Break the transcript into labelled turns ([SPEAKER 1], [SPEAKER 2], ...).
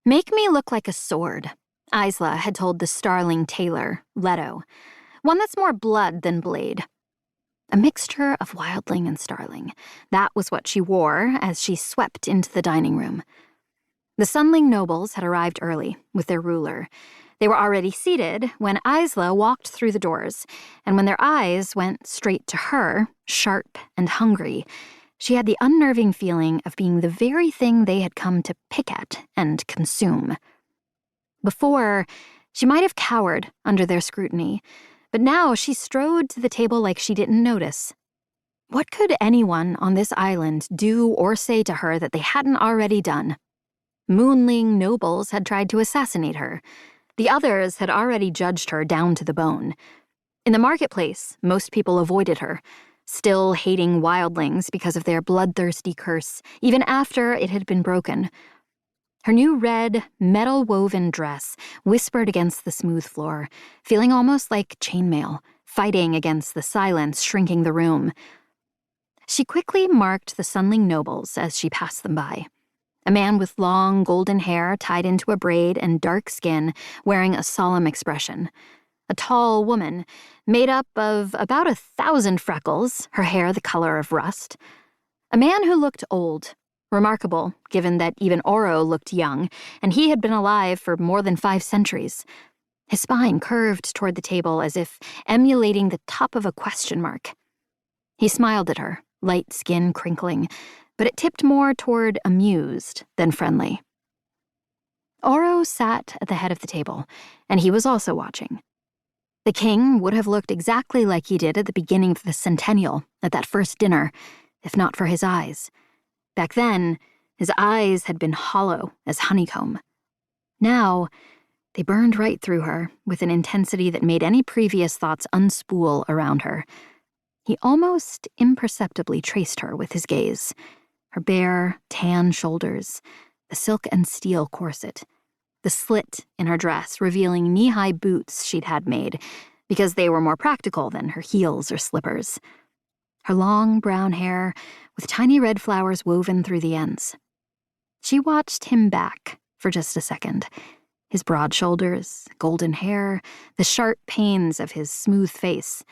[SPEAKER 1] Make me look like a sword, Isla had told the starling tailor, Leto, one that's more blood than blade. A mixture of wildling and starling. That was what she wore as she swept into the dining room. The Sunling nobles had arrived early with their ruler. They were already seated when Isla walked through the doors, and when their eyes went straight to her, sharp and hungry, she had the unnerving feeling of being the very thing they had come to pick at and consume. Before, she might have cowered under their scrutiny, but now she strode to the table like she didn't notice. What could anyone on this island do or say to her that they hadn't already done? Moonling nobles had tried to assassinate her. The others had already judged her down to the bone. In the marketplace, most people avoided her, still hating wildlings because of their bloodthirsty curse, even after it had been broken. Her new red, metal-woven dress whispered against the smooth floor, feeling almost like chainmail, fighting against the silence shrinking the room. She quickly marked the Sunling nobles as she passed them by. A man with long, golden hair tied into a braid and dark skin, wearing a solemn expression. A tall woman, made up of about 1,000 freckles, her hair the color of rust. A man who looked old. Remarkable, given that even Oro looked young, and he had been alive for more than 5 centuries. His spine curved toward the table as if emulating the top of a question mark. He smiled at her, light skin crinkling, but it tipped more toward amused than friendly. Oro sat at the head of the table, and he was also watching. The king would have looked exactly like he did at the beginning of the centennial, at that first dinner, if not for his eyes. Back then, his eyes had been hollow as honeycomb. Now, they burned right through her with an intensity that made any previous thoughts unspool around her. He almost imperceptibly traced her with his gaze. Her bare, tan shoulders, the silk and steel corset, the slit in her dress revealing knee-high boots she'd had made because they were more practical than her heels or slippers. Her long brown hair with tiny red flowers woven through the ends. She watched him back for just a second. His broad shoulders, golden hair, the sharp panes of his smooth face,